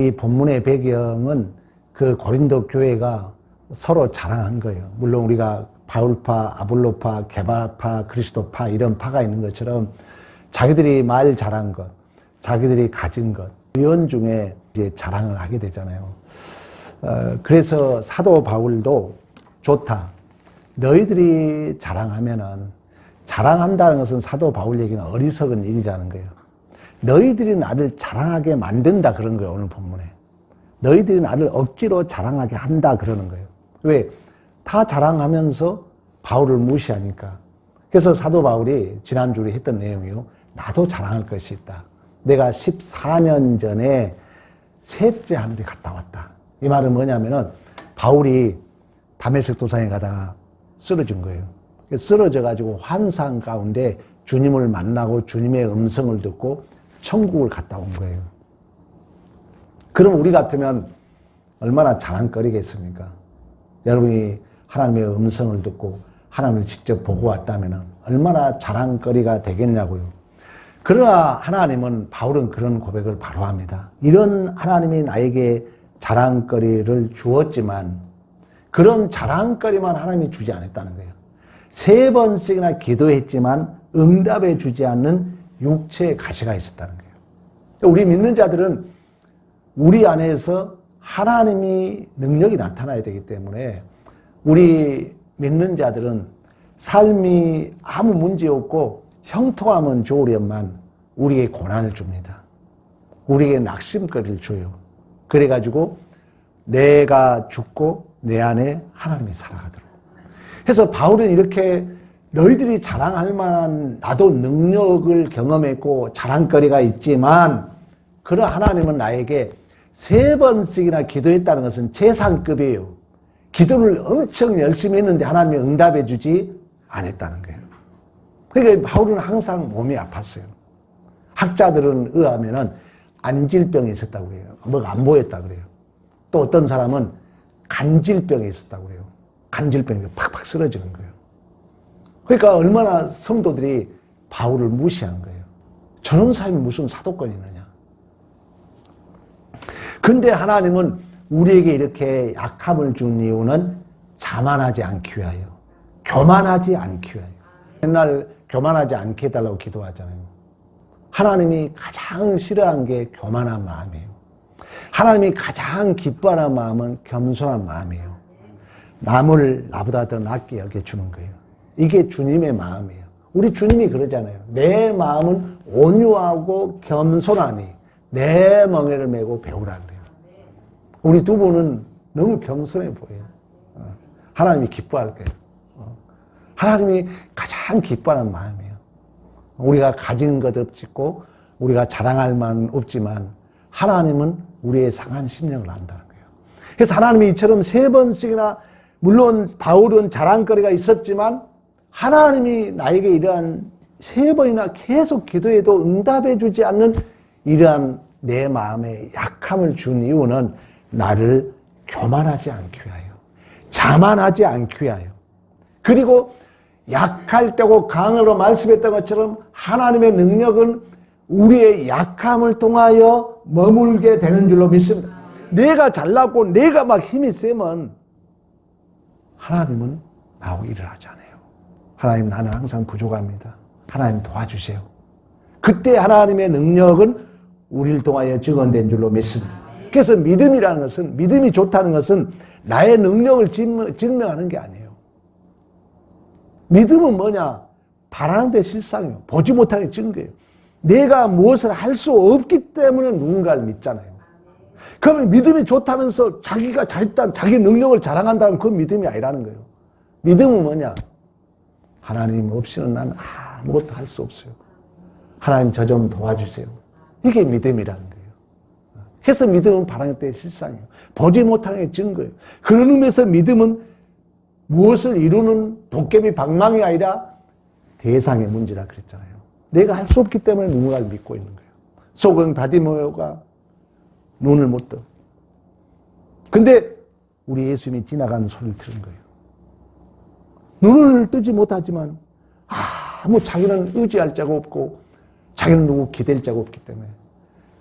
이 본문의 배경은 그 고린도 교회가 서로 자랑한 거예요. 물론 우리가 바울파, 아볼로파, 게바파, 그리스도파 이런 파가 있는 것처럼 자기들이 말 잘한 것, 자기들이 가진 것, 은중에 이제 자랑을 하게 되잖아요. 그래서 사도 바울도 좋다. 너희들이 자랑하면은, 자랑한다는 것은 사도 바울에게는 어리석은 일이라는 거예요. 너희들이 나를 자랑하게 만든다 그런 거예요. 오늘 본문에. 너희들이 나를 억지로 자랑하게 한다 그러는 거예요. 왜? 다 자랑하면서 바울을 무시하니까. 그래서 사도 바울이 지난주에 했던 내용이요. 나도 자랑할 것이 있다. 내가 14년 전에 셋째 하늘에 갔다 왔다. 이 말은 뭐냐면은 바울이 다메섹 도상에 가다가 쓰러진 거예요. 쓰러져가지고 환상 가운데 주님을 만나고 주님의 음성을 듣고 천국을 갔다 온 거예요. 그럼 우리 같으면 얼마나 자랑거리겠습니까? 여러분이 하나님의 음성을 듣고 하나님을 직접 보고 왔다면 얼마나 자랑거리가 되겠냐고요. 그러나 하나님은, 바울은 그런 고백을 바로 합니다. 이런 하나님이 나에게 자랑거리를 주었지만 그런 자랑거리만 하나님이 주지 않았다는 거예요. 3번씩이나 기도했지만 응답해 주지 않는 육체의 가시가 있었다는 거예요. 우리 믿는 자들은 우리 안에서 하나님이 능력이 나타나야 되기 때문에 우리 믿는 자들은 삶이 아무 문제 없고 형통하면 좋으련만 우리에게 고난을 줍니다. 우리에게 낙심거리를 줘요. 그래가지고 내가 죽고 내 안에 하나님이 살아가도록. 그래서 바울은 이렇게 너희들이 자랑할 만한 나도 능력을 경험했고 자랑거리가 있지만 그러나 하나님은 나에게 3번씩이나 기도했다는 것은 재상급이에요. 기도를 엄청 열심히 했는데 하나님이 응답해 주지 않았다는 거예요. 그러니까 바울은 항상 몸이 아팠어요. 학자들은 의하면은 안질병이 있었다고 그래요. 뭐가 안 보였다고 그래요. 또 어떤 사람은 간질병이 있었다고 그래요. 간질병이 팍팍 쓰러지는 거예요. 그러니까 얼마나 성도들이 바울을 무시한 거예요. 저런 사람이 무슨 사도권이 있느냐. 근데 하나님은 우리에게 이렇게 약함을 준 이유는 자만하지 않기 위하여, 교만하지 않기 위하여. 맨날 교만하지 않게 해달라고 기도하잖아요. 하나님이 가장 싫어한 게 교만한 마음이에요. 하나님이 가장 기뻐하는 마음은 겸손한 마음이에요. 남을 나보다 더 낮게 여겨주는 거예요. 이게 주님의 마음이에요. 우리 주님이 그러잖아요. 내 마음은 온유하고 겸손하니 내 멍에를 메고 배우라 그래요. 우리 두 분은 너무 겸손해 보여요. 하나님이 기뻐할 거예요. 하나님이 가장 기뻐하는 마음이에요. 우리가 가진 것 없고 우리가 자랑할 만은 없지만 하나님은 우리의 상한 심령을 안다는 거예요. 그래서 하나님이 이처럼 3번씩이나, 물론 바울은 자랑거리가 있었지만 하나님이 나에게 이러한 3번이나 계속 기도해도 응답해 주지 않는 이러한 내 마음의 약함을 준 이유는 나를 교만하지 않기 위하여, 자만하지 않기 위하여, 그리고 약할 때고 강으로 말씀했던 것처럼 하나님의 능력은 우리의 약함을 통하여 머물게 되는 줄로 믿습니다. 내가 잘나고 내가 막 힘이 세면 하나님은 나하고 일을 하지 않아요. 하나님, 나는 항상 부족합니다. 하나님 도와주세요. 그때 하나님의 능력은 우리를 통하여 증언된 줄로 믿습니다. 그래서 믿음이라는 것은, 믿음이 좋다는 것은 나의 능력을 증명하는 게 아니에요. 믿음은 뭐냐? 바라는 데 실상이에요. 보지 못하는 게 증거예요. 내가 무엇을 할 수 없기 때문에 누군가를 믿잖아요. 그러면 믿음이 좋다면서 자기가 잘했다는, 자기 능력을 자랑한다는 그 믿음이 아니라는 거예요. 믿음은 뭐냐? 하나님 없이는 난 아무것도 할 수 없어요. 하나님 저 좀 도와주세요. 이게 믿음이라는 거예요. 그래서 믿음은 바라는 때의 실상이에요. 보지 못하는 게 증거예요. 그런 의미에서 믿음은 무엇을 이루는 도깨비 방망이 아니라 대상의 문제다 그랬잖아요. 내가 할 수 없기 때문에 누군가를 믿고 있는 거예요. 소금 바디모가 눈을 못 떠. 근데 우리 예수님이 지나가는 소리를 들은 거예요. 눈을 뜨지 못하지만 자기는 의지할 자가 없고 자기는 누구 기댈 자가 없기 때문에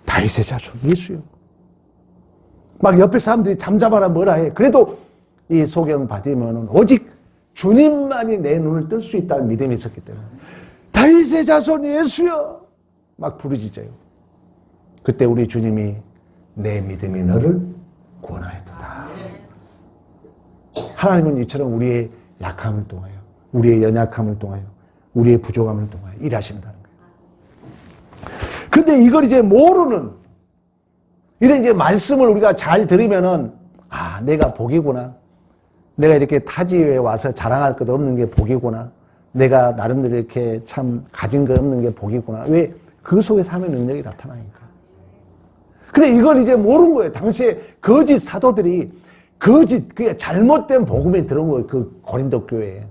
다윗의 자손 예수요. 막 옆에 사람들이 잠잡아라 뭐라 해. 그래도 이 소경 받으면 오직 주님만이 내 눈을 뜰 수 있다는 믿음이 있었기 때문에 다윗의 자손 예수여 막 부르짖어요. 그때 우리 주님이 내 믿음이 너를 구원하였도다. 하나님은 이처럼 우리의 약함을 통하여, 우리의 연약함을 통하여, 우리의 부족함을 통하여 일하신다는 거예요. 근데 이걸 이제 모르는, 이런 이제 말씀을 우리가 잘 들으면은, 아, 내가 복이구나. 내가 이렇게 타지에 와서 자랑할 것 없는 게 복이구나. 내가 나름대로 이렇게 참 가진 거 없는 게 복이구나. 왜? 그 속에 삶의 능력이 나타나니까. 근데 이걸 이제 모르는 거예요. 당시에 거짓 사도들이 그게 잘못된 복음에 들어온 거예요. 그 고린도 교회에.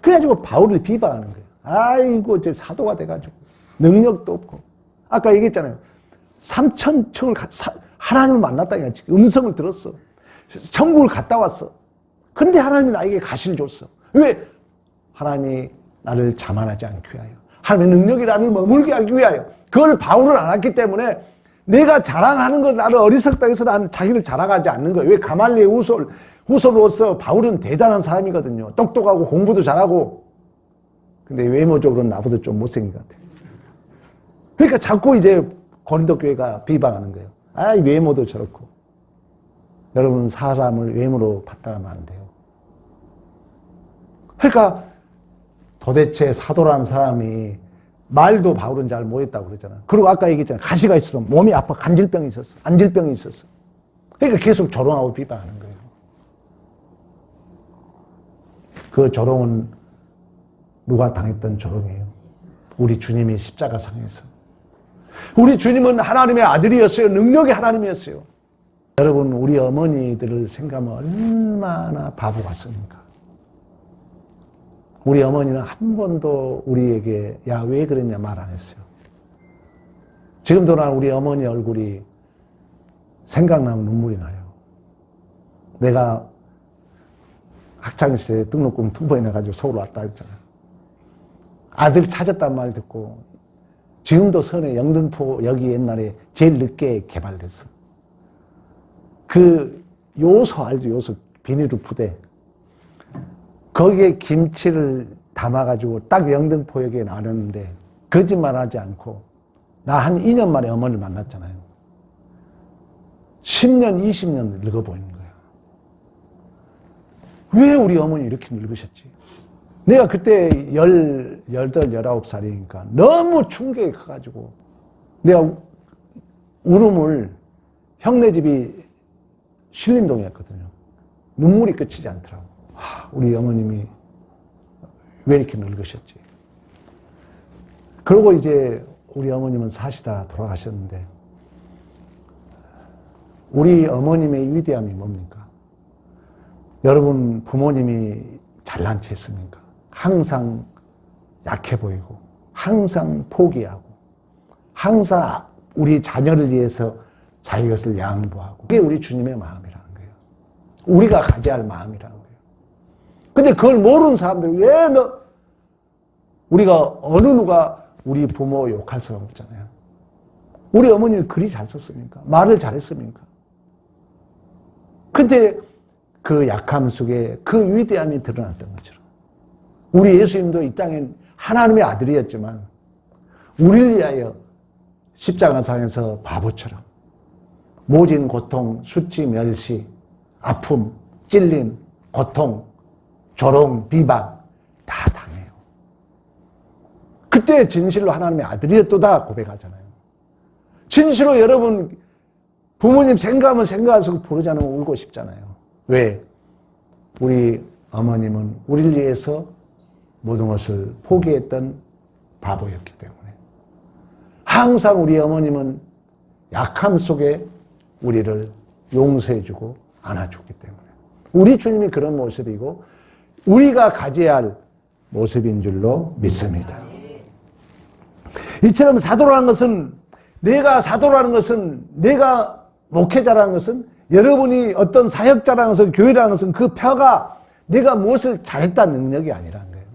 그래가지고 바울을 비방하는 거예요. 아이고, 이제 사도가 돼가지고 능력도 없고. 아까 얘기했잖아요. 3,000층을 하나님을 만났다. 음성을 들었어. 천국을 갔다 왔어. 근데 하나님이 나에게 가시를 줬어. 왜? 하나님이 나를 자만하지 않기 위하여. 하나님의 능력이 나를 머물게 하기 위하여. 그걸 바울은 안 했기 때문에 내가 자랑하는 것, 나를 어리석다 해서 나는 자기를 자랑하지 않는 거예요. 왜? 가말리의 후손으로서 바울은 대단한 사람이거든요. 똑똑하고 공부도 잘하고. 근데 외모적으로는 나보다 좀 못생긴 것 같아요. 그러니까 자꾸 이제 고린도 교회가 비방하는 거예요. 아, 외모도 저렇고. 여러분, 사람을 외모로 판단하면 안 돼요. 그러니까 도대체 사도라는 사람이 말도 바울은 잘 못했다고 그랬잖아. 그리고 아까 얘기했잖아. 가시가 있어서 몸이 아파. 간질병이 있었어. 안질병이 있었어. 그러니까 계속 조롱하고 비방하는 거예요. 그 조롱은 누가 당했던 조롱이에요? 우리 주님이 십자가상에서. 우리 주님은 하나님의 아들이었어요. 능력의 하나님이었어요. 여러분, 우리 어머니들을 생각하면 얼마나 바보 같습니까? 우리 어머니는 한 번도 우리에게 야, 왜 그랬냐 말 안 했어요. 지금도 난 우리 어머니 얼굴이 생각나면 눈물이 나요. 내가 학창시절에 등록금 2번이나 가지고 서울 왔다 했잖아요. 아들 찾았단 말 듣고 지금도 선에 영등포 여기 옛날에 제일 늦게 개발됐어. 그 요소 알죠? 요소 비닐로 부대. 거기에 김치를 담아가지고 딱 영등포역에 나눴는데 거짓말하지 않고 나 한 2년 만에 어머니를 만났잖아요. 10년, 20년 늙어 보이는 거예요. 왜 우리 어머니 이렇게 늙으셨지? 내가 그때 18, 19살이니까 너무 충격이 커가지고 내가 울음을 형네 집이 신림동이었거든요. 눈물이 그치지 않더라고. 우리 어머님이 왜 이렇게 늙으셨지? 그러고 이제 우리 어머님은 사시다 돌아가셨는데 우리 어머님의 위대함이 뭡니까? 여러분 부모님이 잘난 체 했습니까? 항상 약해 보이고 항상 포기하고 항상 우리 자녀를 위해서 자기 것을 양보하고 그게 우리 주님의 마음이라는 거예요. 우리가 가져야 할 마음이라는 거예요. 근데 그걸 모르는 사람들이 우리가 어느 누가 우리 부모 욕할 수가 없잖아요. 우리 어머니는 글이 잘 썼습니까? 말을 잘했습니까? 근데 그 약함 속에 그 위대함이 드러났던 것처럼 우리 예수님도 이 땅엔 하나님의 아들이었지만 우리를 위하여 십자가상에서 바보처럼 모진 고통, 수치, 멸시, 아픔, 찔림, 고통, 조롱, 비방 다 당해요. 그때 진실로 하나님의 아들이었도다 고백하잖아요. 진실로 여러분 부모님 생각하면 생각할수록 부르지 않으면 울고 싶잖아요. 왜? 우리 어머님은 우리를 위해서 모든 것을 포기했던 바보였기 때문에. 항상 우리 어머님은 약함 속에 우리를 용서해주고 안아주기 때문에. 우리 주님이 그런 모습이고 우리가 가져야 할 모습인 줄로 믿습니다. 이처럼 사도라는 것은 내가 목회자라는 것은 여러분이 어떤 사역자라는 것은 교회라는 것은 그 표가 내가 무엇을 잘했다는 능력이 아니라는 거예요.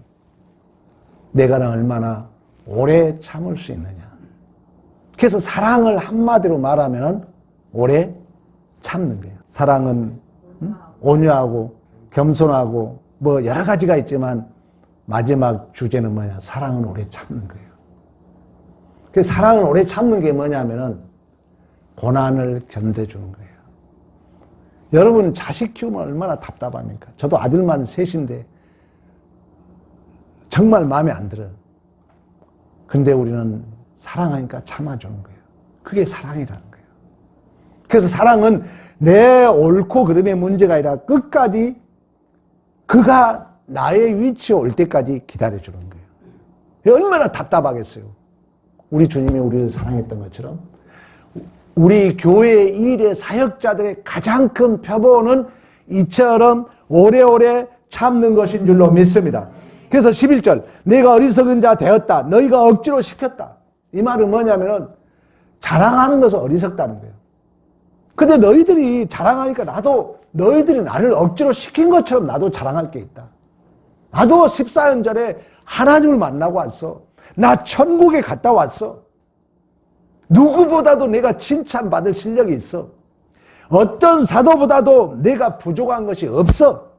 내가 얼마나 오래 참을 수 있느냐. 그래서 사랑을 한마디로 말하면 오래 참는 거예요. 사랑은 온유하고 겸손하고 뭐 여러 가지가 있지만 마지막 주제는 뭐냐? 사랑은 오래 참는 거예요. 그 사랑은 오래 참는 게 뭐냐면은 고난을 견뎌주는 거예요. 여러분 자식 키우면 얼마나 답답합니까? 저도 아들만 셋인데 정말 마음에 안 들어요. 근데 우리는 사랑하니까 참아주는 거예요. 그게 사랑이라는 거예요. 그래서 사랑은 내 옳고 그름의 문제가 아니라 끝까지 그가 나의 위치에 올 때까지 기다려주는 거예요. 얼마나 답답하겠어요. 우리 주님이 우리를 사랑했던 것처럼 우리 교회 일의 사역자들의 가장 큰 표본은 이처럼 오래오래 참는 것인 줄로 믿습니다. 그래서 11절 내가 어리석은 자 되었다. 너희가 억지로 시켰다. 이 말은 뭐냐면은 자랑하는 것은 어리석다는 거예요. 근데 너희들이 자랑하니까 나도 너희들이 나를 억지로 시킨 것처럼 나도 자랑할 게 있다. 나도 14연절에 하나님을 만나고 왔어. 나 천국에 갔다 왔어. 누구보다도 내가 칭찬받을 실력이 있어. 어떤 사도보다도 내가 부족한 것이 없어.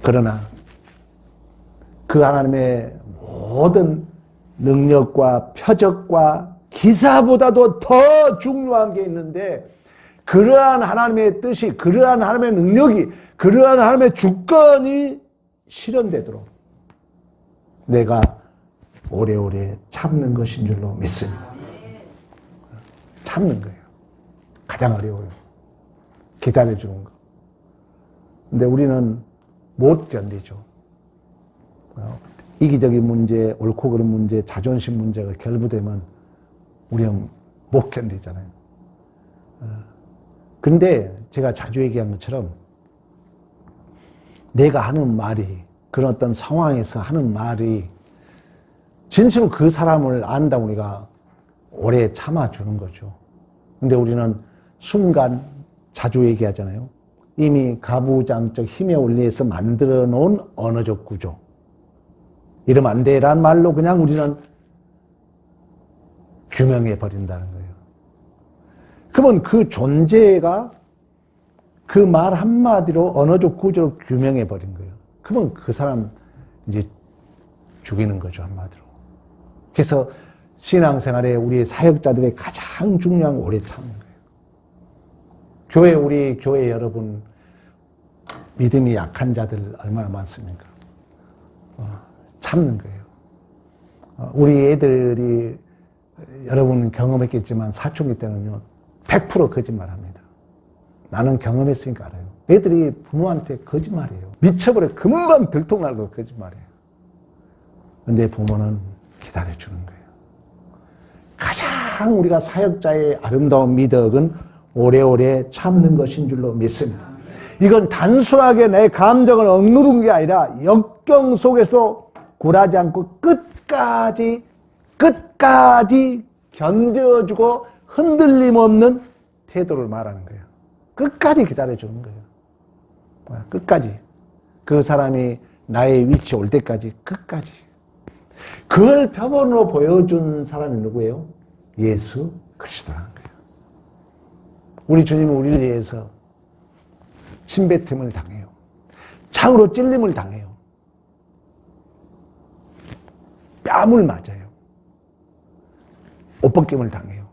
그러나 그 하나님의 모든 능력과 표적과 기사보다도 더 중요한 게 있는데 그러한 하나님의 뜻이, 그러한 하나님의 능력이, 그러한 하나님의 주권이 실현되도록 내가 오래오래 참는 것인 줄로 믿습니다. 참는 거예요. 가장 어려워요. 기다려주는 거. 근데 우리는 못 견디죠. 이기적인 문제, 옳고 그른 문제, 자존심 문제가 결부되면 우리는 못 견디잖아요. 근데 제가 자주 얘기한 것처럼 내가 하는 말이, 그런 어떤 상황에서 하는 말이 진짜로 그 사람을 안다면 우리가 오래 참아주는 거죠. 근데 우리는 순간 자주 얘기하잖아요. 이미 가부장적 힘의 원리에서 만들어 놓은 언어적 구조. 이러면 안 돼란 말로 그냥 우리는 규명해 버린다는 거예요. 그러면 그 존재가 그 말 한마디로 언어적 구조로 규명해 버린 거예요. 그러면 그 사람 이제 죽이는 거죠, 한마디로. 그래서 신앙생활에 우리 사역자들의 가장 중요한 건 오래 참는 거예요. 우리 교회 여러분, 믿음이 약한 자들 얼마나 많습니까? 참는 거예요. 우리 애들이 여러분 경험했겠지만 사춘기 때는요 100% 거짓말합니다. 나는 경험했으니까 알아요. 애들이 부모한테 거짓말이에요. 미쳐버려. 금방 들통나고 거짓말이에요. 근데 부모는 기다려주는 거예요. 가장 우리가 사역자의 아름다운 미덕은 오래오래 참는 것인 줄로 믿습니다. 이건 단순하게 내 감정을 억누른 게 아니라 역경 속에서 굴하지 않고 끝까지 견뎌주고 흔들림 없는 태도를 말하는 거예요. 끝까지 기다려주는 거예요. 끝까지. 그 사람이 나의 위치에 올 때까지 끝까지. 그걸 표본으로 보여준 사람이 누구예요? 예수 그리스도라는 거예요. 우리 주님은 우리를 위해서 침뱉음을 당해요. 창으로 찔림을 당해요. 뺨을 맞아요. 옷벗김을 당해요.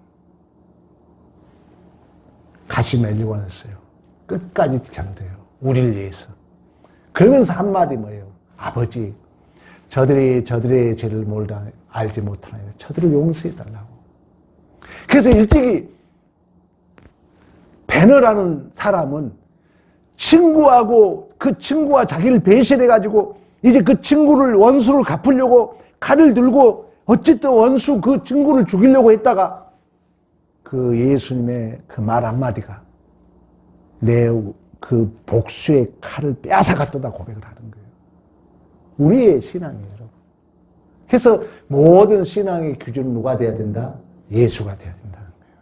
가시 멜리고 했어요. 끝까지 견뎌요. 우리를 위해서. 그러면서 한마디 뭐예요? 아버지, 저들의 죄를 몰라 알지 못하나요? 저들을 용서해달라고. 그래서 일찍이 베너라는 사람은 친구하고 그 친구와 자기를 배신해가지고 이제 그 친구를 원수를 갚으려고 칼을 들고 어쨌든 원수 그 친구를 죽이려고 했다가 그 예수님의 그 말 한마디가 내 그 복수의 칼을 빼앗아갔다 고백을 하는 거예요. 우리의 신앙이에요, 여러분. 그래서 모든 신앙의 기준은 누가 돼야 된다? 예수가 돼야 된다는 거예요.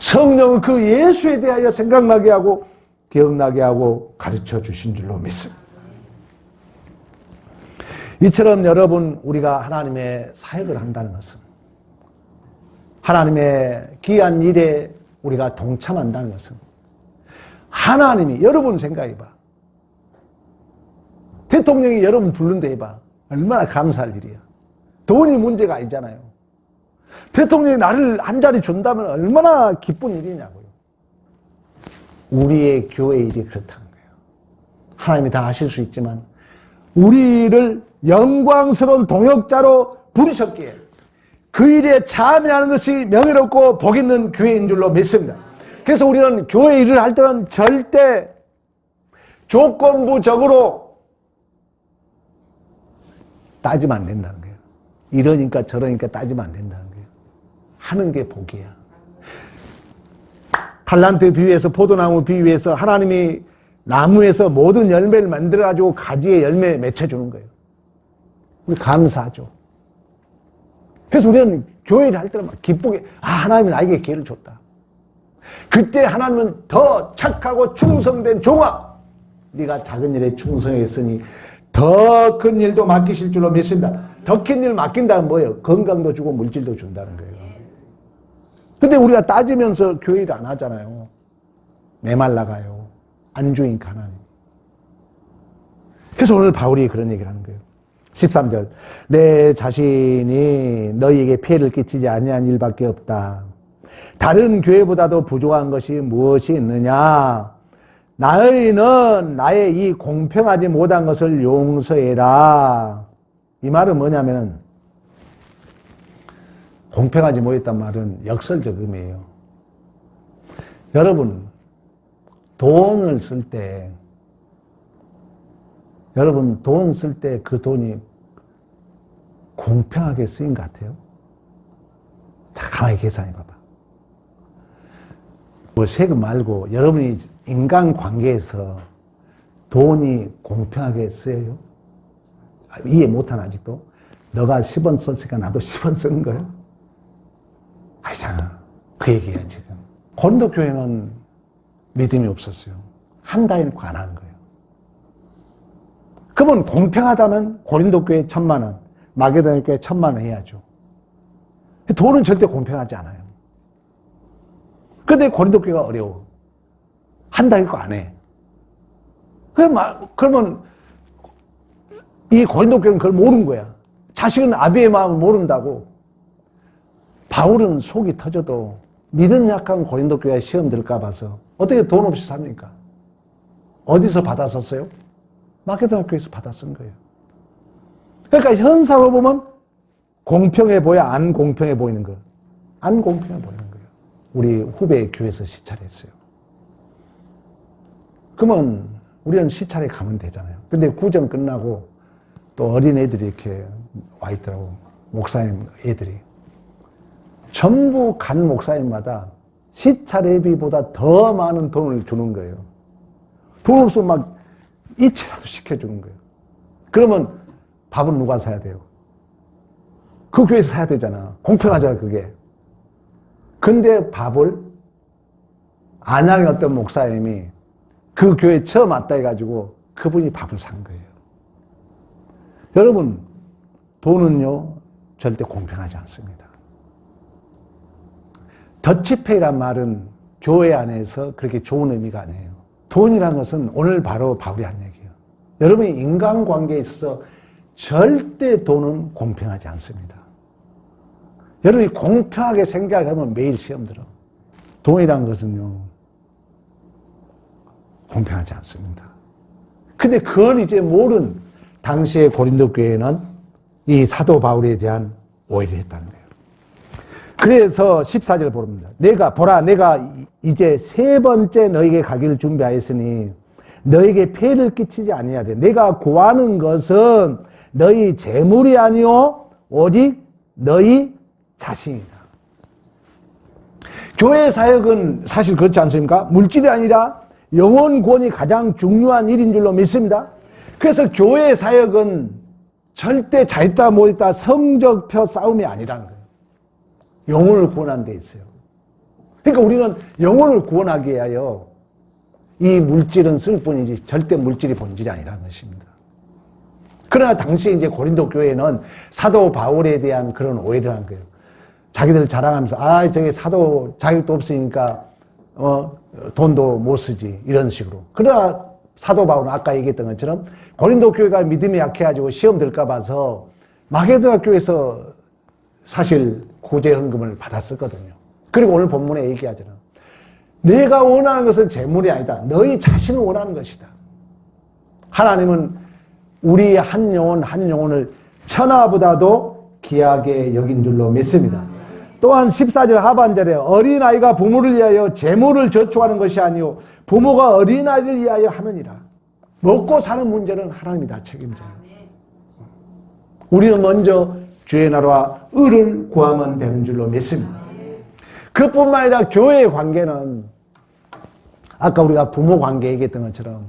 성령은 그 예수에 대하여 생각나게 하고 기억나게 하고 가르쳐 주신 줄로 믿습니다. 이처럼 여러분, 우리가 하나님의 사역을 한다는 것은 하나님의 귀한 일에 우리가 동참한다는 것은 하나님이, 여러분 생각해봐. 대통령이 여러분 부른데 해봐. 얼마나 감사할 일이야. 돈이 문제가 아니잖아요. 대통령이 나를 한 자리 준다면 얼마나 기쁜 일이냐고요. 우리의 교회 일이 그렇다는 거예요. 하나님이 다 하실 수 있지만 우리를 영광스러운 동역자로 부르셨기에 그 일에 참여하는 것이 명예롭고 복 있는 교회인 줄로 믿습니다. 그래서 우리는 교회 일을 할 때는 절대 조건부적으로 따지면 안 된다는 거예요. 이러니까 저러니까 따지면 안 된다는 거예요. 하는 게 복이야. 달란트 비유에서, 포도나무 비유에서 하나님이 나무에서 모든 열매를 만들어가지고 가지에 열매 맺혀주는 거예요. 우리 감사하죠. 그래서 우리는 교회를 할 때는 막 기쁘게, 하나님이 나에게 기회를 줬다. 그때 하나님은 더 착하고 충성된 종아, 네가 작은 일에 충성했으니 더 큰 일도 맡기실 줄로 믿습니다. 더 큰 일 맡긴다는 뭐예요? 건강도 주고 물질도 준다는 거예요. 근데 우리가 따지면서 교회 일 안 하잖아요. 메말라가요. 안 주니까 하나님. 그래서 오늘 바울이 그런 얘기를 하는 거예요. 13절. 내 자신이 너희에게 피해를 끼치지 아니한 일밖에 없다. 다른 교회보다도 부족한 것이 무엇이 있느냐? 너희는 나의 이 공평하지 못한 것을 용서해라. 이 말은 뭐냐면, 공평하지 못했단 말은 역설적 의미예요. 여러분, 돈을 쓸 때, 여러분 돈 쓸 때 그 돈이 공평하게 쓰인 것 같아요? 자, 가만히 계산해 봐봐. 뭐 세금 말고 여러분이 인간관계에서 돈이 공평하게 쓰여요? 이해 못하나 아직도? 너가 10원 썼으니까 나도 10원 쓰는 거예요? 아니잖아. 그 얘기야 지금. 고린도 교회는 믿음이 없었어요. 한 달에 관한 거예요. 그러면 공평하다면 고린도 교회 1,000,000원, 마게도냐 교회 1,000,000원 해야죠. 돈은 절대 공평하지 않아요. 그런데 고린도 교회가 어려워. 한 달일 거 안 해. 그러면 이 고린도 교회는 그걸 모르는 거야. 자식은 아비의 마음을 모른다고. 바울은 속이 터져도 믿음 약한 고린도 교회 시험 들까 봐서 어떻게 돈 없이 삽니까? 어디서 받아 썼어요? 마게도냐 교회에서 받아 쓴 거예요. 그러니까 현상으로 보면 공평해 보여, 안 공평해 보이는 거. 안 공평해 보이는 거예요. 우리 후배 교회에서 시찰했어요. 그러면 우리는 시찰에 가면 되잖아요. 근데 구정 끝나고 또 어린 애들이 이렇게 와 있더라고. 목사님 애들이. 전부 간 목사님마다 시찰회비보다 더 많은 돈을 주는 거예요. 돈 없으면 막 이체라도 시켜주는 거예요. 그러면 밥은 누가 사야 돼요? 그 교회에서 사야 되잖아. 공평하잖아, 그게. 근데 밥을 안양의 어떤 목사님이 그 교회에 처음 왔다 해가지고 그분이 밥을 산 거예요. 여러분, 돈은요, 절대 공평하지 않습니다. 더치페이란 말은 교회 안에서 그렇게 좋은 의미가 아니에요. 돈이란 것은 오늘 바로 바울이 한 얘기예요. 여러분이 인간관계에 있어서 절대 돈은 공평하지 않습니다. 여러분이 공평하게 생각하면 매일 시험 들어. 돈이란 것은요, 공평하지 않습니다. 근데 그걸 이제 모른 당시의 고린도 교회는 이 사도 바울에 대한 오해를 했다는 거예요. 그래서 14절 보릅니다. 내가 이제 3번째 너에게 가기를 준비하였으니 너에게 폐를 끼치지 아니하리라. 내가 구하는 것은 너희 재물이 아니요 오직 너희 자신이다. 교회 사역은 사실 그렇지 않습니까? 물질이 아니라 영혼 구원이 가장 중요한 일인 줄로 믿습니다. 그래서 교회 사역은 절대 잘했다 못했다 성적표 싸움이 아니라는 거예요. 영혼을 구원하는 데 있어요. 그러니까 우리는 영혼을 구원하기 위하여 이 물질은 쓸 뿐이지 절대 물질이 본질이 아니라는 것입니다. 그러나 당시 이제 고린도 교회는 사도 바울에 대한 그런 오해를 한 거예요. 자기들 자랑하면서 저기 사도 자격도 없으니까 돈도 못 쓰지 이런 식으로. 그러나 사도 바울은 아까 얘기했던 것처럼 고린도 교회가 믿음이 약해가지고 시험 들까 봐서 마게도나 교회에서 사실 구제헌금을 받았었거든요. 그리고 오늘 본문에 얘기하잖아요. 내가 원하는 것은 재물이 아니다. 너희 자신을 원하는 것이다. 하나님은 우리 한 영혼 한 영혼을 천하보다도 귀하게 여긴 줄로 믿습니다. 또한 14절 하반절에 어린아이가 부모를 위하여 재물을 저축하는 것이 아니요 부모가 어린아이를 위하여 하느니라. 먹고 사는 문제는 하나님이 다 책임져요. 우리는 먼저 주의 나라와 의를 구하면 되는 줄로 믿습니다. 그뿐만 아니라 교회의 관계는 아까 우리가 부모 관계 얘기했던 것처럼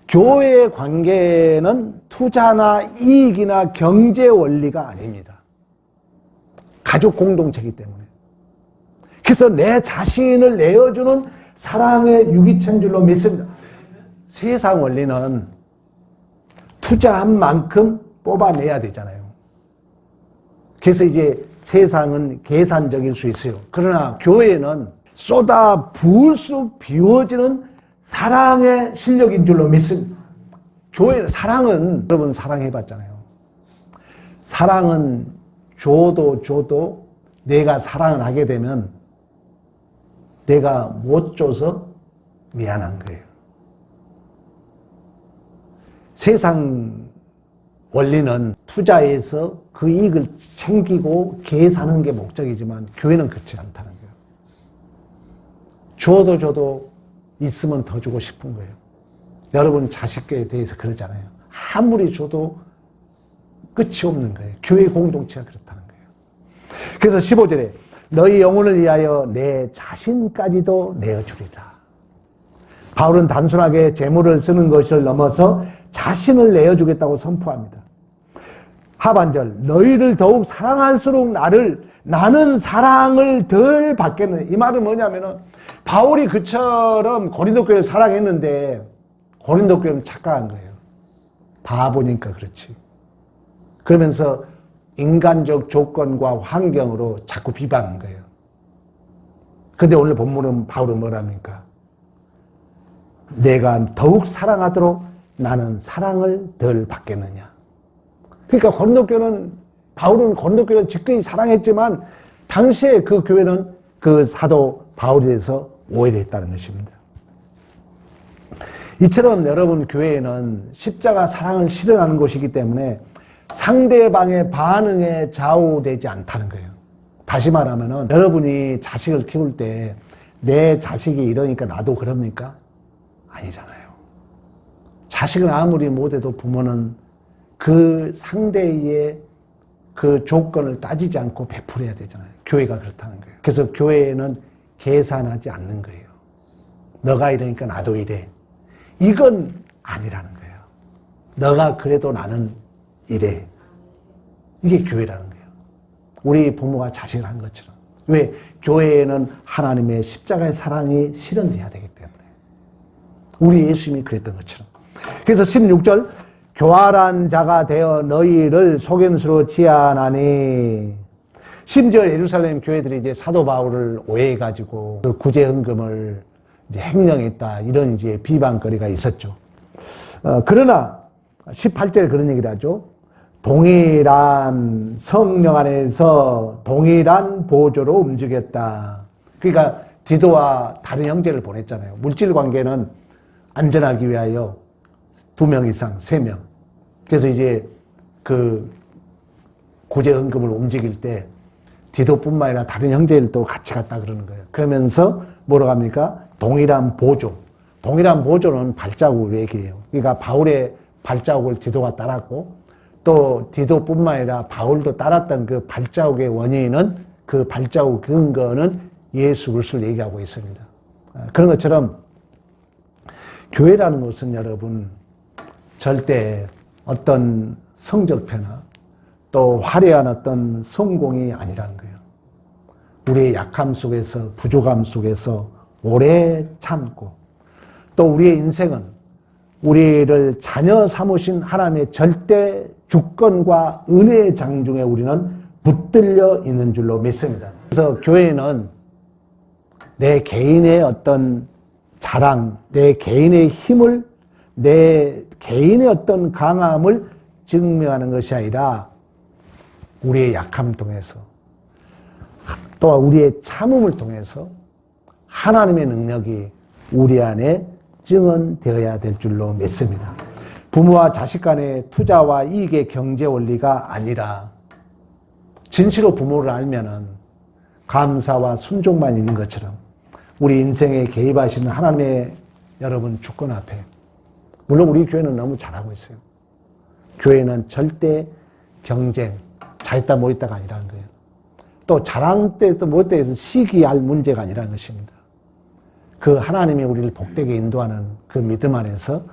교회의 관계는 투자나 이익이나 경제 원리가 아닙니다. 가족 공동체이기 때문에. 그래서 내 자신을 내어주는 사랑의 유기체인 줄로 믿습니다. 세상 원리는 투자한 만큼 뽑아내야 되잖아요. 그래서 이제 세상은 계산적일 수 있어요. 그러나 교회는 쏟아 부을수록 비워지는 사랑의 실력인 줄로 믿습니다. 교회는, 사랑은, 여러분 사랑해봤잖아요. 사랑은 줘도 내가 사랑을 하게 되면 내가 못 줘서 미안한 거예요. 세상 원리는 투자해서 그 이익을 챙기고 계산하는 게 목적이지만 교회는 그렇지 않다는 거예요. 줘도 있으면 더 주고 싶은 거예요. 여러분 자식에 대해서 그러잖아요. 아무리 줘도 끝이 없는 거예요. 교회 공동체가 그렇다는 거예요. 그래서 15절에 너희 영혼을 위하여 내 자신까지도 내어주리라. 바울은 단순하게 재물을 쓰는 것을 넘어서 자신을 내어주겠다고 선포합니다. 하반절 너희를 더욱 사랑할수록 나는 사랑을 덜 받겠느냐. 이 말은 뭐냐면은 바울이 그처럼 고린도 교회를 사랑했는데 고린도 교회는 착각한 거예요. 바보니까 그렇지. 그러면서 인간적 조건과 환경으로 자꾸 비방한 거예요. 근데 오늘 본문은 바울은 뭐랍니까? 내가 더욱 사랑하도록 나는 사랑을 덜 받겠느냐. 그러니까 고린도 교회는, 바울은 고린도 교회를 지극히 사랑했지만 당시에 그 교회는 그 사도 바울에 대해서 오해를 했다는 것입니다. 이처럼 여러분 교회에는 십자가 사랑을 실현하는 곳이기 때문에 상대방의 반응에 좌우되지 않다는 거예요. 다시 말하면은 여러분이 자식을 키울 때 내 자식이 이러니까 나도 그럽니까? 아니잖아요. 자식을 아무리 못해도 부모는 그 상대의 그 조건을 따지지 않고 베풀어야 되잖아요. 교회가 그렇다는 거예요. 그래서 교회는 계산하지 않는 거예요. 너가 이러니까 나도 이래. 이건 아니라는 거예요. 너가 그래도 나는 이래. 이게 교회라는 거예요. 우리 부모가 자식을 한 것처럼. 왜? 교회에는 하나님의 십자가의 사랑이 실현돼야 되기 때문에. 우리 예수님이 그랬던 것처럼. 그래서 16절 교활한 자가 되어 너희를 속임수로 치하나니. 심지어 예루살렘 교회들이 이제 사도 바울을 오해해가지고 그 구제헌금을 이제 횡령했다, 이런 이제 비방거리가 있었죠. 그러나 18절에 그런 얘기를 하죠. 동일한 성령 안에서 동일한 보조로 움직였다. 그러니까 디도와 다른 형제를 보냈잖아요. 물질 관계는 안전하기 위하여 2명 이상, 3명. 그래서 이제 그 구제헌금을 움직일 때 디도뿐만 아니라 다른 형제들도 같이 갔다 그러는 거예요. 그러면서 뭐라고 합니까? 동일한 보조. 동일한 보조는 발자국을 얘기해요. 그러니까 바울의 발자국을 디도가 따랐고 또 디도뿐만 아니라 바울도 따랐던 그 발자국의 원인은, 그 발자국 근거는 예수 그리스도를 얘기하고 있습니다. 그런 것처럼 교회라는 것은 여러분 절대 어떤 성적표나 또 화려한 어떤 성공이 아니라는 거예요. 우리의 약함 속에서, 부족함 속에서 오래 참고, 또 우리의 인생은 우리를 자녀 삼으신 하나님의 절대 주권과 은혜의 장중에 우리는 붙들려 있는 줄로 믿습니다. 그래서 교회는 내 개인의 어떤 자랑, 내 개인의 힘을, 내 개인의 어떤 강함을 증명하는 것이 아니라 우리의 약함을 통해서 또 우리의 참음을 통해서 하나님의 능력이 우리 안에 증언되어야 될 줄로 믿습니다. 부모와 자식 간의 투자와 이익의 경제 원리가 아니라 진실로 부모를 알면은 감사와 순종만 있는 것처럼 우리 인생에 개입하시는 하나님의 여러분 주권 앞에, 물론 우리 교회는 너무 잘하고 있어요. 교회는 절대 경쟁, 잘했다 못했다가 아니라는 거예요. 또 잘한 때도 못했다 해서 시기할 문제가 아니라는 것입니다. 그 하나님이 우리를 복되게 인도하는 그 믿음 안에서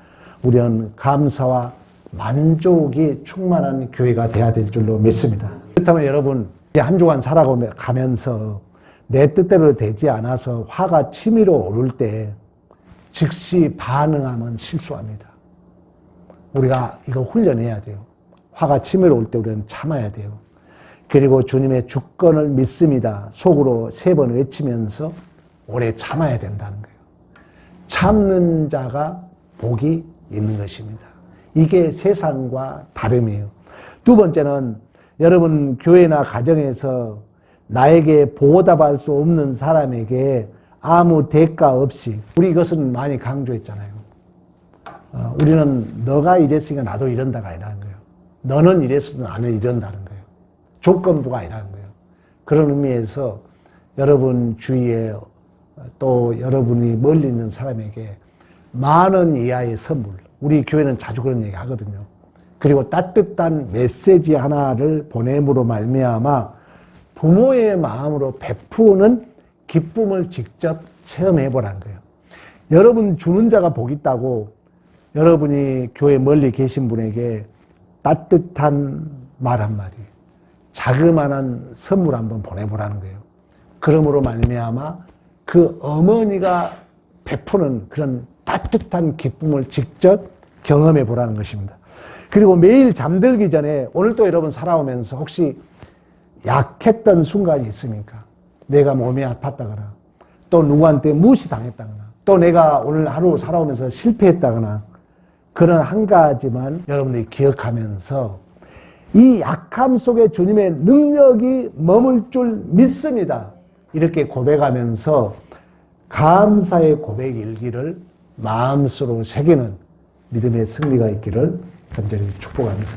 우리는 감사와 만족이 충만한 교회가 되어야 될 줄로 믿습니다. 그렇다면 여러분, 한 주간 살아가면서 내 뜻대로 되지 않아서 화가 치밀어 오를 때 즉시 반응하면 실수합니다. 우리가 이거 훈련해야 돼요. 화가 치밀어 올 때 우리는 참아야 돼요. 그리고 주님의 주권을 믿습니다. 속으로 3번 외치면서 오래 참아야 된다는 거예요. 참는 자가 복이 있는 것입니다. 이게 세상과 다름이에요. 두 번째는 여러분 교회나 가정에서 나에게 보답할 수 없는 사람에게 아무 대가 없이, 우리 이것은 많이 강조했잖아요. 우리는 너가 이랬으니까 나도 이런다가 아니라는 거예요. 너는 이랬어도 나는 이런다는 거예요. 조건부가 아니라는 거예요. 그런 의미에서 여러분 주위에 또 여러분이 멀리 있는 사람에게 10,000원 이하의 선물, 우리 교회는 자주 그런 얘기 하거든요. 그리고 따뜻한 메시지 하나를 보냄으로 말미암아 부모의 마음으로 베푸는 기쁨을 직접 체험해 보라는 거예요. 여러분 주는 자가 복 있다고 여러분이 교회 멀리 계신 분에게 따뜻한 말 한마디, 자그마한 선물 한번 보내보라는 거예요. 그러므로 말미암아 그 어머니가 베푸는 그런 따뜻한 기쁨을 직접 경험해 보라는 것입니다. 그리고 매일 잠들기 전에, 오늘 또 여러분 살아오면서 혹시 약했던 순간이 있습니까? 내가 몸이 아팠다거나, 또 누구한테 무시당했다거나, 또 내가 오늘 하루 살아오면서 실패했다거나, 그런 한 가지만 여러분들이 기억하면서 이 약함 속에 주님의 능력이 머물 줄 믿습니다. 이렇게 고백하면서 감사의 고백 일기를 마음속으로 새기는 믿음의 승리가 있기를 간절히 축복합니다.